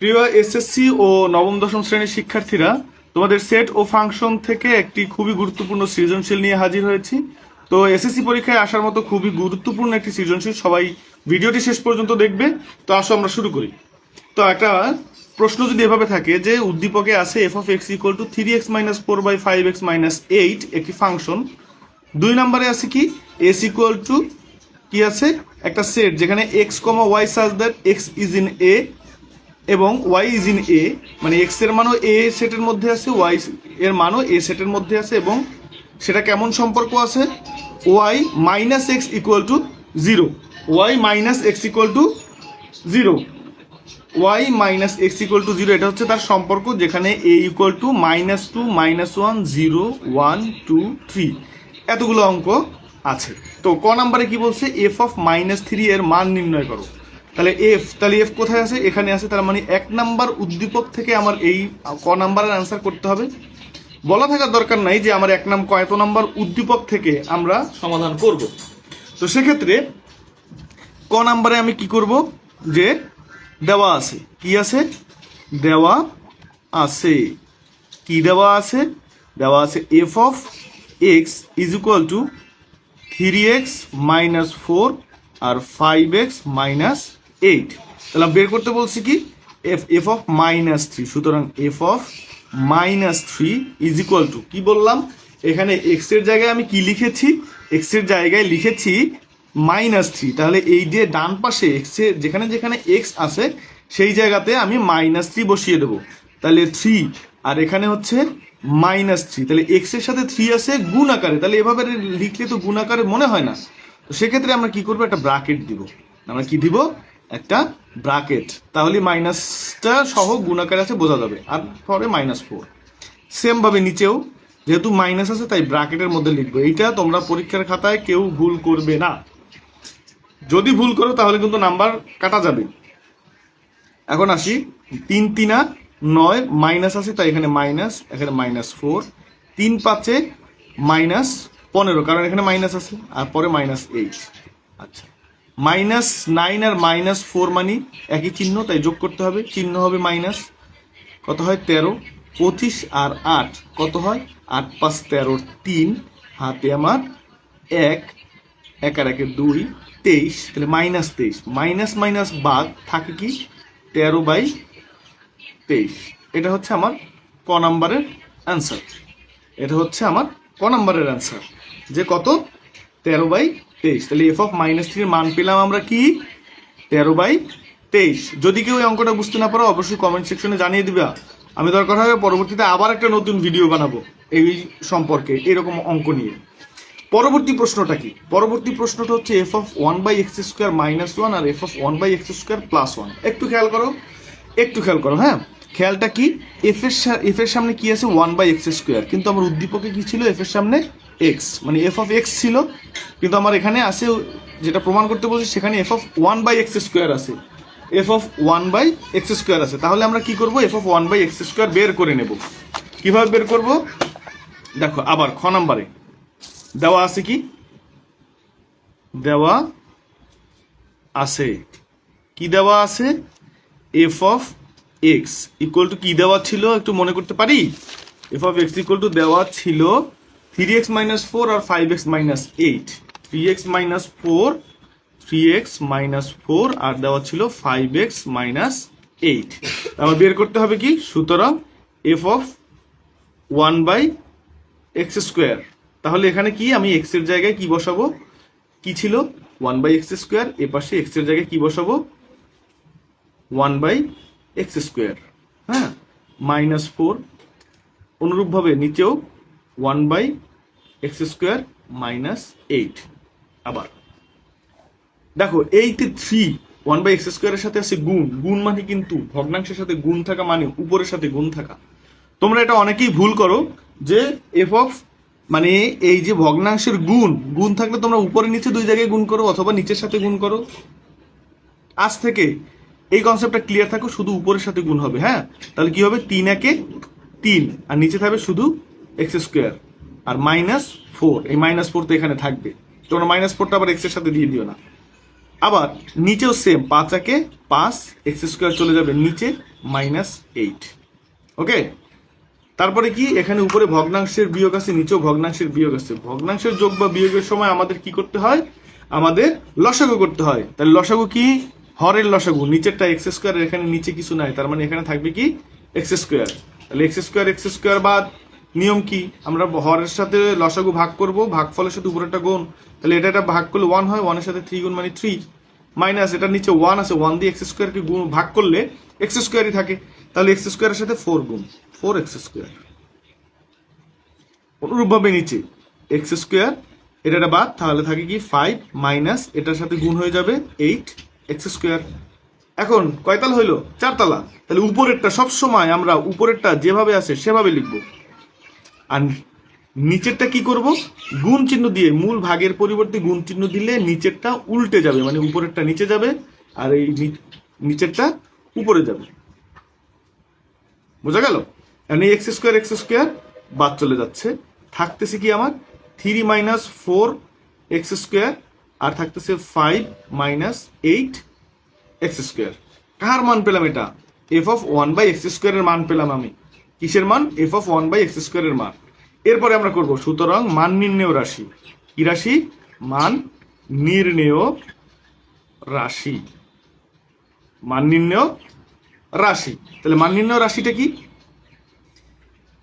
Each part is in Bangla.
প্রিয় এসএসসি ও নবম দশম শ্রেণীর শিক্ষার্থীরা, তোমাদের সেট ও ফাংশন থেকে একটি খুবই গুরুত্বপূর্ণ সৃজনশীল নিয়ে হাজির হয়েছি। তো এসএসসি পরীক্ষায় আসার মতো খুবই গুরুত্বপূর্ণ একটি সৃজনশীল, সবাই ভিডিওটি শেষ পর্যন্ত দেখবে। তো আসো আমরা শুরু করি। তো একটা প্রশ্ন যদি এভাবে থাকে যে উদ্দীপকে আছে F of x equal to 3x - 4/5x - 8 একটি ফাংশন। 2 নম্বরে আছে কি এস ইকুয়াল টু কি আছে একটা সেট যেখানে X comma Y such that X is in A এবং ওয়াই ইজ ইন এ, মানে এক্স এর মানও এ সেটের মধ্যে আছে, ওয়াই এর মানও এ সেটের মধ্যে আছে, এবং সেটা কেমন সম্পর্ক আছে, Y minus X equal to 0, Y minus X equal to 0, Y minus X equal to 0, এটা হচ্ছে তার সম্পর্ক যেখানে এ ইকুয়াল টু -2 -1 0 1 2 3 এতগুলো অঙ্ক আছে। তো ক নাম্বারে কি বলছে, এফ অফ -3 এর মান নির্ণয় করো। তাহলে এফ কোথায় আছে, এখানে আছে, তার মানে 1 নাম্বার উদ্দীপক থেকে আমার এই ক নাম্বারের আনসার করতে হবে। বলা থাকার দরকার নাই যে আমার কত নাম্বার উদ্দীপক থেকে আমরা সমাধান করব। তো সেক্ষেত্রে ক নাম্বারে আমি কি করব, যে দেওয়া আছে কি আছে, দেওয়া আছে কি দেওয়া আছে, দেওয়া আছে F of X is equal to 3x - 4 আর 5x - 8। তাহলে বের করতে বলছি কি এফ অফ -3। সুতরাং F of -3 is equal two কি বললাম, এখানে এক্স এর জায়গায় আমি কি লিখেছি, এক্স এর জায়গায় লিখেছি -3। তাহলে এই যে ডান পাশে এক্স এর যেখানে যেখানে এক্স আছে সেই জায়গাতে আমি -3 বসিয়ে দেবো। তাহলে 3 আর এখানে হচ্ছে -3, তাহলে এক্স এর সাথে 3 আছে গুণ আকারে, তাহলে এভাবে লিখলে তো গুণ আকারে মনে হয় না। তো সেক্ষেত্রে আমরা কি করবো, একটা ব্রাকেট দিব। আমরা কি দিব, একটা ব্রাকেট, তাহলে মাইনাসটা সহ গুণ আকারে আছে বোঝা যাবে, আর পরে -4। সেম ভাবে নিচেও যেহেতু মাইনাস আছে তাই ব্রাকেটের মধ্যে লিখবো। এইটা তোমরা পরীক্ষার খাতায় কেউ ভুল করবে না, যদি ভুল করো তাহলে কিন্তু নাম্বার কাটা যাবে। এখন আসি 3 3 9, মাইনাস আছে তাই এখানে মাইনাস, এখানে -4, 3 5 -15, কারণ এখানে মাইনাস আছে, আর পরে -8। আচ্ছা, -9 আর -4 মানে একই চিহ্ন, তাই যোগ করতে হবে, চিহ্ন হবে মাইনাস, কত হয় 13, 25 আর 8 কত হয় 8 5 13 3, হাতে আমার 1, 1 আর 1 2, 23, তাহলে -23, মাইনাস মাইনাস ভাগ থাকে কি 13/23। এটা হচ্ছে আমার ক নাম্বারের অ্যান্সার, এটা হচ্ছে আমার ক নাম্বারের অ্যান্সার, যে কত 13/23। তাহলে এফ অফ -3 এর মান পেলাম আমরা কি 13/23। যদি কেউ এই অঙ্কটা বুঝতে না পারো অবশ্যই কমেন্ট সেকশনে জানিয়ে দিবা, আমি দরকার হবে পরবর্তীতে আবার একটা নতুন ভিডিও বানাবো এই সম্পর্কে, এরকম অঙ্ক নিয়ে। পরবর্তী প্রশ্নটা কি, পরবর্তী প্রশ্নটা হচ্ছে এফ অফ 1/x² -1 আর এফ অফ 1/x² +1। একটু খেয়াল করো, একটু খেয়াল করো, হ্যাঁ খেয়ালটা কি, এফ এর সামনে কি আছে 1/x², কিন্তু আমার উদ্দীপকে কি ছিল, এফ এর সামনে এক্স, মানে এফ অফ এক্স ছিল, কিন্তু আমার এখানে আছে যেটা প্রমাণ করতে বলছি সেখানে এফ অফ 1/x² আছে, এফ অফ 1/x² আছে। তাহলে আমরা কি করব, এফ অফ 1/x² বের করে নেব। কিভাবে বের করব, দেখো আবার খ নাম্বারে দেওয়া আছে কি, দেওয়া আছে কি দেওয়া আছে, F of x equal two কি দেওয়া ছিল একটু মনে করতে পারি, F of x equal two দেওয়া ছিল 3x - 4 আর 5x - 8, 3x - 4, 3x - 4 আর দেওয়া ছিল 5x - 8। আমার বের করতে হবে কি, সুতরাং এফ অফ 1/x²। তাহলে এখানে কি আমি এক্স এর জায়গায় কি বসাবো, কি ছিল 1/x², এ পাশে এক্স এর জায়গায় কি বসাবো 1/x², হ্যাঁ -4, অনুরূপভাবে নিচেও 1/x² -8। আবার দেখো এইতে 3 1/x² এর সাথে আছে গুণ, গুণ মানে কিন্তু ভগ্নাংশের সাথে গুণ থাকা মানে উপরের সাথে গুণ থাকা। তোমরা এটা অনেকেই ভুল করো যে এফ অফ মানে এই যে ভগ্নাংশের গুণ, গুণ থাকলে তোমরা উপরে নিচে দুই জায়গায় গুণ করো অথবা নিচের সাথে গুণ করো। আজ থেকে এই কনসেপ্টটা ক্লিয়ার থাকো, শুধু উপরের সাথে গুণ হবে, হ্যাঁ তাহলে কি হবে 3 একে 3 আর নিচে থাকবে শুধু x² আর -4, এই -4 তো এখানে থাকবে, তোমরা -4টা আবার এক্স এর সাথে দিয়ে দিও না। আবার নিচেও সেম, 5 একে 5, এক্স স্কোয়ার চলে যাবে নিচে, -8। ওকে, তারপরে কি এখানে উপরে ভগ্নাংশের বিয়োগ আছে, নিচেও ভগ্নাংশের বিয়োগ আছে। ভগ্নাংশের যোগ বা বিয়োগের সময় আমাদের কি করতে হয়, আমাদের লসাগু করতে হয়। তাহলে লসাগু কি, হরের লসাগু, নিচেরটা এক্স স্কোয়ার, এখানে নিচে কিছু নাই, তার মানে এখানে থাকবে কি এক্স স্কোয়ার। তাহলে এক্স স্কোয়ার বাদ, নিয়ম কি, আমরা হরের সাথে লসাগু ভাগ করব, ভাগফলের সাথে উপরেরটা গুণ, তাহলে এটা ভাগ করলে 1 হয়, 1 এর সাথে 3 গুণ মানে 3, মাইনাস এটার নিচে 1 আছে, 1 দিয়ে এক্স স্কোয়ারকে গুণ ভাগ করলে এক্স স্কোয়ারই থাকে, তাহলে এক্স স্কোয়ারের সাথে 4 গুণ, 4x স্কোয়ার। অনুরূপভাবে নিচে এক্স স্কোয়ার, এটা বাদ, তাহলে থাকে কি 5 মাইনাস এটার সাথে গুণ হয়ে যাবে 8x স্কোয়ার। এখন কয়তালা হইলো, 4 তালা। তাহলে উপরেরটা সবসময় আমরা উপরেরটা যেভাবে আছে সেভাবে লিখবো, আর নিচেরটা কি করব, গুণ চিহ্ন দিয়ে, মূল ভাগের পরিবর্তে গুণ চিহ্ন দিলে নিচেরটা উল্টে যাবে, মানে উপরেরটা নিচে যাবে আর এই নিচেরটা উপরে যাবে। বোঝা গেল? এই এক্স স্কোয়ার বাদ চলে যাচ্ছে, থাকতেছে কি আমার 3 মাইনাস 4x স্কোয়ার, আর থাকতেছে 5 মাইনাস 8x স্কোয়ার। কার মান পেলাম, এটা f(1/x স্কোয়ারের মান পেলাম আমি। কিসের মান, f(1/x স্কোয়ারের মান। এরপরে আমরা করব, সুতরাং মান নির্ণেয় রাশি। কি রাশি, মান নির্ণেয় রাশি, মান নির্ণেয় রাশি। তাহলে মান নির্ণেয় রাশিটা কি,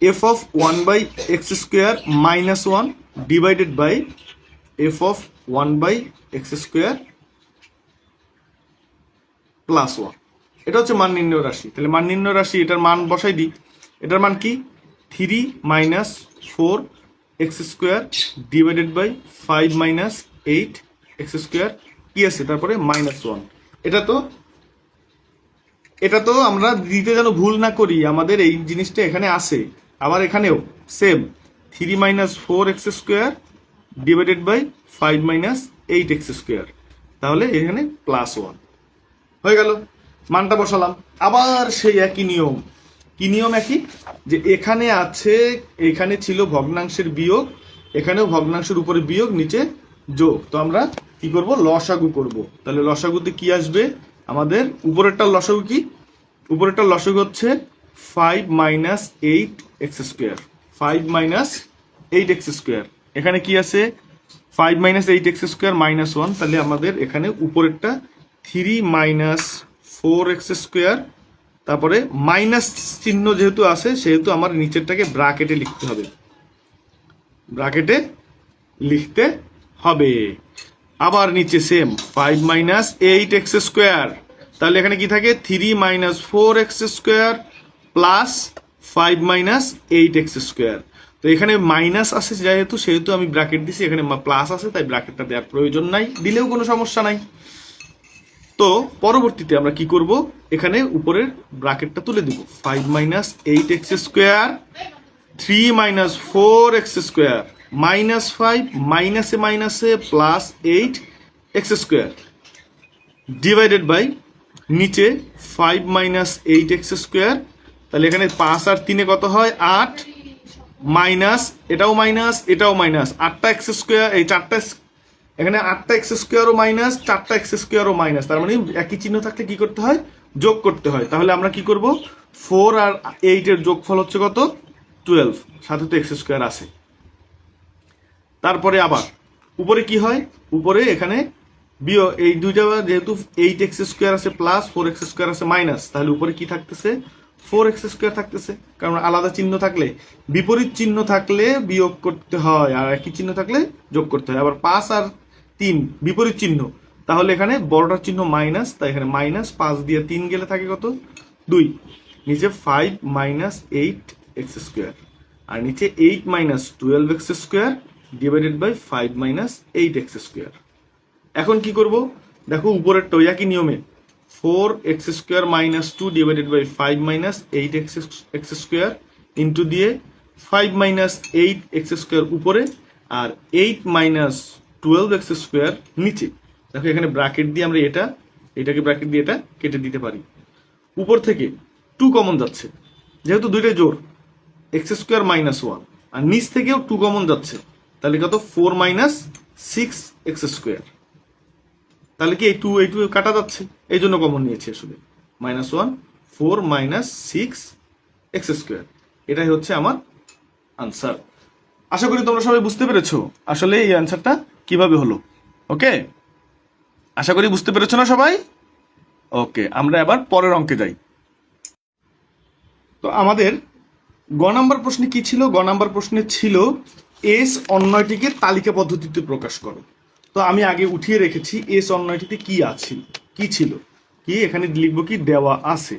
f(1/x square minus 1 divided by f(1/x square plus 1), এটা হচ্ছে মান নির্ণেয় রাশি। তাহলে মান নির্ণেয় রাশি, এটার মান বসাই দিই। এটার মান কি, 3 minus 4x square divided by 5 minus 8x square, কি আছে তারপরে -1। এটা তো আমরা দিতে যেন ভুল না করি, আমাদের এই জিনিসটা এখানে আছে। আবার এখানেও same, 3 minus 4x square divided by 5 minus 8x square, তাহলে এখানে +1 হয়ে গেল। মানটা বসালাম, আবার সেই একই নিয়ম। কি নিয়ম একই, যে এখানে আছে, এখানে ছিল ভগ্নাংশের বিয়োগ, এখানেও ভগ্নাংশের উপরে বিয়োগ, নিচে যোগ। তো আমরা কি করব, লসাগু করব। তাহলে লসাগুতে কি আসবে আমাদের, উপরেরটার লসাগু কি, উপরেরটার লসাগু হচ্ছে 5 minus 8x square, 5 minus 8x square. এখানে কি আছে, 5 মাইনাস 8x স্কোয়ার -1, তাহলে আমাদের এখানে উপরেরটা 3 মাইনাস 4x স্কোয়ার, তারপরে মাইনাস চিহ্ন যেহেতু আছে সেহেতু আমার নিচেরটাকে ব্র্যাকেটে লিখতে হবে, ব্র্যাকেটে লিখতে হবে। আবার নিচে সেম 5 মাইনাস 8x স্কোয়ার, তাহলে এখানে কি থাকে, 3 minus 4x square plus 5 minus 8x square. তো এখানে মাইনাস আছে যেহেতু, সেহেতু আমি ব্র্যাকেট দিছি, এখানে প্লাস আছে তাই ব্র্যাকেটটা দেওয়ার প্রয়োজন নাই, দিলেও কোনো সমস্যা নাই। তো পরবর্তীতে আমরা কি করব, এখানে উপরের ব্র্যাকেটটা তুলে দিব, 5 minus 8x square, 3 minus 4x square, -5 মাইনাসে মাইনাসে plus 8x square divided by নিচে 5 মাইনাস 8x স্কোয়ার। তাহলে এখানে 5 আর 3 কত হয়, 8, মাইনাস এটাও মাইনাস এটাও মাইনাস, 8টা x স্কোয়ার, এই 4টা, এখানে 8টা x স্কোয়ারও মাইনাস, 4টা x স্কোয়ারও মাইনাস, তার মানে একই চিহ্ন থাকলে কি করতে হয়, যোগ করতে হয়। তাহলে আমরা কি করব, 4 আর 8 এর যোগফল হচ্ছে কত, 12, সাথে তো x স্কোয়ার আছে। তারপরে আবার উপরে কি হয়, উপরে এখানে বিয়োগ, এই দুইটা যেহেতু 8x স্কোয়ার আছে প্লাস 4x স্কোয়ার আছে মাইনাস, তাহলে উপরে কি থাকতেছে, 4x স্কোয়ার থাকতেছে। কারণ আলাদা চিহ্ন থাকলে, বিপরীত চিহ্ন থাকলে বিয়োগ করতে হয়, আর একই চিহ্ন থাকলে যোগ করতে হয়। আবার 5 আর 3 বিপরীত চিহ্ন, তাহলে এখানে বড়টার চিহ্ন মাইনাস, তাই এখানে মাইনাস, 5 দিয়ে 3 গেলে থাকে কত, 2, নিচে 5 মাইনাস 8x স্কোয়ার, আর নিচে 8 minus 12x square divided by 5 minus 8x square. এখন কি করব, দেখো উপরেরটা একই নিয়মে, 4x square minus 2 divided by 5 minus 8x square into দিয়ে 5 মাইনাস 8x স্কোয়ার উপরে, আর 8 মাইনাস 12x স্কোয়ার নিচে। দেখো এখানে ব্র্যাকেট দিয়ে আমরা এটাকে ব্র্যাকেট দিয়ে এটা কেটে দিতে পারি। উপর থেকে 2 কমন যাচ্ছে, যেহেতু দুইটাই জোর, x স্কোয়ার মাইনাস 1, আর নিচ থেকেও 2 কমন যাচ্ছে, তাহলে কত, 4 মাইনাস 6x স্কোয়ার। তাহলে কি এই টু কাটা যাচ্ছে, এই জন্য কমন নিয়েছি আসলে। -1 4 - 6 x স্কোয়ার, এটাই হচ্ছে আমার আনসার। আশা করি তোমরা সবাই বুঝতে পেরেছো আসলে এই অ্যান্সারটা কিভাবে হলো। ওকে, আশা করি বুঝতে পেরেছো না সবাই? ওকে, আমরা এবার পরের অঙ্কে যাই। তো আমাদের গ নাম্বার প্রশ্নে কি ছিল? গ নাম্বার প্রশ্নে ছিল এস অন্যয়টিকে তালিকা পদ্ধতিতে প্রকাশ করো। তো আমি আগে উঠিয়ে রেখেছি এস অন্যয়টিতে কি আছে, কি ছিল, কি এখানে লিখবো কি দেওয়া আছে।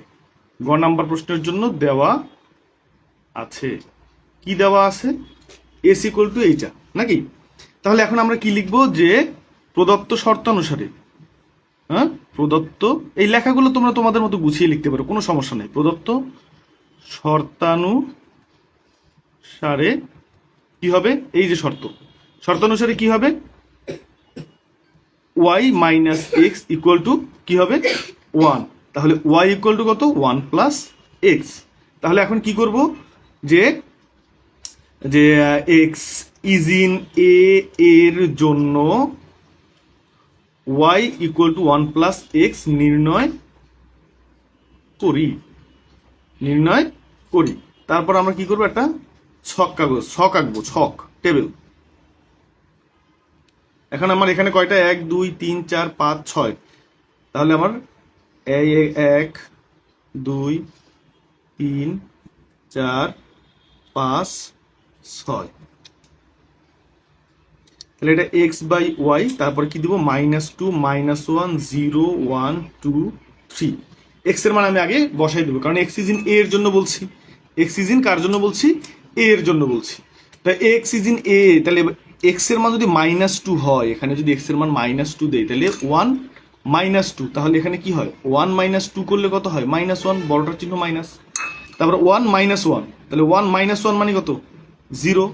গ নাম্বার প্রশ্নের জন্য দেওয়া আছে, কি দেওয়া আছে? এস ইকুয়াল টু এইটা নাকি? তাহলে এখন আমরা কি লিখবো যে প্রদত্ত শর্তানুসারে, হ্যাঁ প্রদত্ত, এই লেখাগুলো তোমরা তোমাদের মতো গুছিয়ে লিখতে পারো, কোনো সমস্যা নেই। প্রদত্ত শর্তানুসারে কি হবে? এই যে শর্তানুসারে কি হবে? y - x ইকুয়াল টু কি হবে? 1। তাহলে y ইকুয়াল টু কত? 1 + x। তাহলে এখন কি করব যে যে x ইজ ইন a এর জন্য y ইকুয়াল টু 1 + x নির্ণয় করি। তারপর আমরা কি করব? একটা ছক আঁকবো, ছক টেবিল। এখন আমার এখানে কয়টা? 1 2 3 4 5 6। তাহলে আমার 1 2 3 4 5 6। তাহলে এটা x/y, তারপর কি দিব? -2 -1 0 1 2 3। x এর মান আমি আগে বসাই দেবো, কারণ x ইজ ইন a এর জন্য বলছি। x ইজ ইন কার জন্য বলছি? a এর জন্য বলছি। তাই x ইজ ইন a, তাহলে x এর মান যদি -2 হয়, এখানে যদি x এর মান -2 দেই, তাহলে 1 - 2, তাহলে এখানে কি হয়? 1 - 2 করলে কত হয়? -1, বড়টার চিহ্ন মাইনাস। তারপর 1 - 1, তাহলে 1 - 1 মানে কত? 0।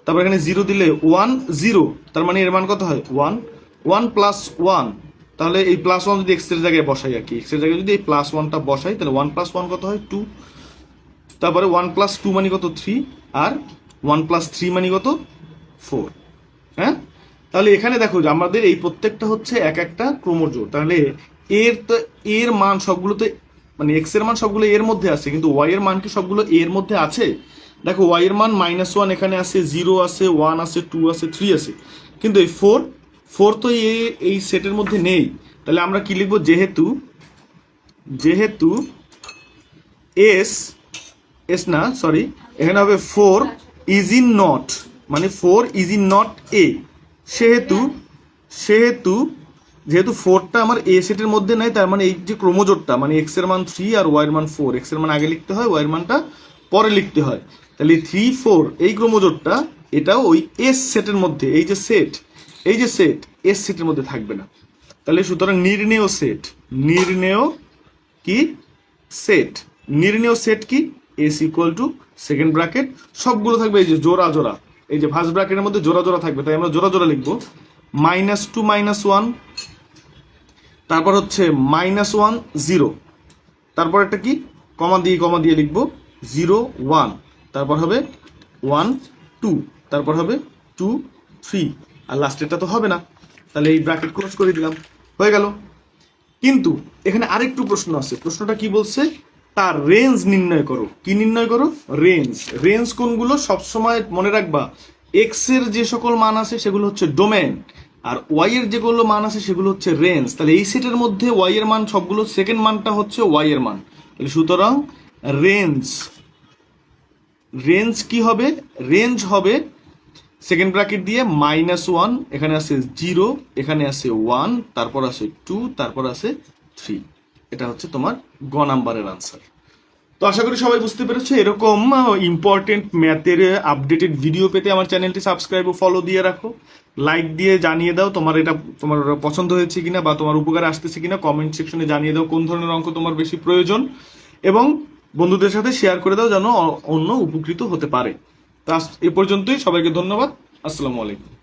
তারপর এখানে 0 দিলে 1 0, তার মানে এর মান কত হয়? 1 1 + 1, তাহলে এই +1 যদি x এর জায়গায় বসাই আর কি, x এর জায়গায় যদি এই +1টা বসাই, তাহলে 1 + 1 কত হয়? 2। তারপরে 1 + 2 মানে কত? 3, আর 1 + 3 মানে কত? 4। হ্যাঁ, তাহলে এখানে দেখো যে আমাদের এই প্রত্যেকটা হচ্ছে এক একটা ক্রমজোড়। তাহলে এর মান সবগুলোতে, মানে x এর মান সবগুলো এর মধ্যে আছে, কিন্তু y এর মান কি সবগুলো এর মধ্যে আছে? দেখো y এর মান -1 এখানে আছে, 0 আছে, 1 আছে, 2 আছে, 3 আছে, কিন্তু এই 4 তো এই সেটের মধ্যে নেই। তাহলে আমরা কি লিখবো? যেহেতু এস না, সরি, এখানে হবে 4 ইজ ইন নট, মানে 4 ইজ ইন নট এ। সেহেতু যেহেতু 4টা আমার এ সেটের মধ্যে নাই, তার মানে এই যে ক্রোমোজোটটা, মানে x এর মান 3 আর y এর মান 4, x এর মান আগে লিখতে হয়, y এর মানটা পরে লিখতে হয়। তাহলে 3 4 এই ক্রোমোজোটটা, এটাও ওই এস সেটের মধ্যে, এই যে সেট এস সেটের মধ্যে থাকবে না। তাহলে সুতরাং নির্ণেয় সেট কি? S equal to second bracket, সবগুলো থাকবে এই যে জোড়া, এই যে ফার্স্ট ব্র্যাকেটের মধ্যে জোড়া থাকবে, তাই আমরা জোড়া লিখবো। -2 -1, তারপর হচ্ছে -1 0, তারপর একটা কি কমা দিয়ে লিখবো 0 1, তারপর হবে 1 2, তারপর হবে 2 3, আর লাস্টেরটা তো হবে না, তাহলে এই ব্র্যাকেট ক্লোজ করে দিলাম, হয়ে গেল। কিন্তু এখানে আরেকটু প্রশ্ন আছে। প্রশ্নটা কি বলছে? তার রেঞ্জ নির্ণয় করো। কি নির্ণয় করো? রেঞ্জ কোনগুলো? সবসময় মনে রাখবা, এক্স এর যে সকল মান আছে সেগুলো হচ্ছে ডোমেন, আর ওয়াই এর যেগুলো মান আছে সেগুলো হচ্ছে রেঞ্জ। তাহলে এই সেটের মধ্যে ওয়াই এর মান সবগুলো, সেকেন্ড মানটা হচ্ছে ওয়াই এর মান। তাহলে সুতরাং রেঞ্জ কি হবে? রেঞ্জ হবে সেকেন্ড ব্র্যাকেট দিয়ে -1, এখানে আছে 0, এখানে আছে 1, তারপর আছে 2, তারপর আছে 3। এটা হচ্ছে তোমার গ নাম্বারের আনসার। তো আশা করি সবাই বুঝতে পেরেছো। এরকম ইম্পর্টেন্ট ম্যাথের আপডেটেড ভিডিও পেতে আমার চ্যানেলটি সাবস্ক্রাইব ও ফলো দিয়ে রাখো। লাইক দিয়ে জানিয়ে দাও তোমার পছন্দ হয়েছে কিনা বা তোমার উপকারে আসতেছে কিনা। কমেন্ট সেকশনে জানিয়ে দাও কোন ধরনের অঙ্ক তোমার বেশি প্রয়োজন, এবং বন্ধুদের সাথে শেয়ার করে দাও যেন অন্য উপকৃত হতে পারে। তো এ পর্যন্তই, সবাইকে ধন্যবাদ। আসসালামু আলাইকুম।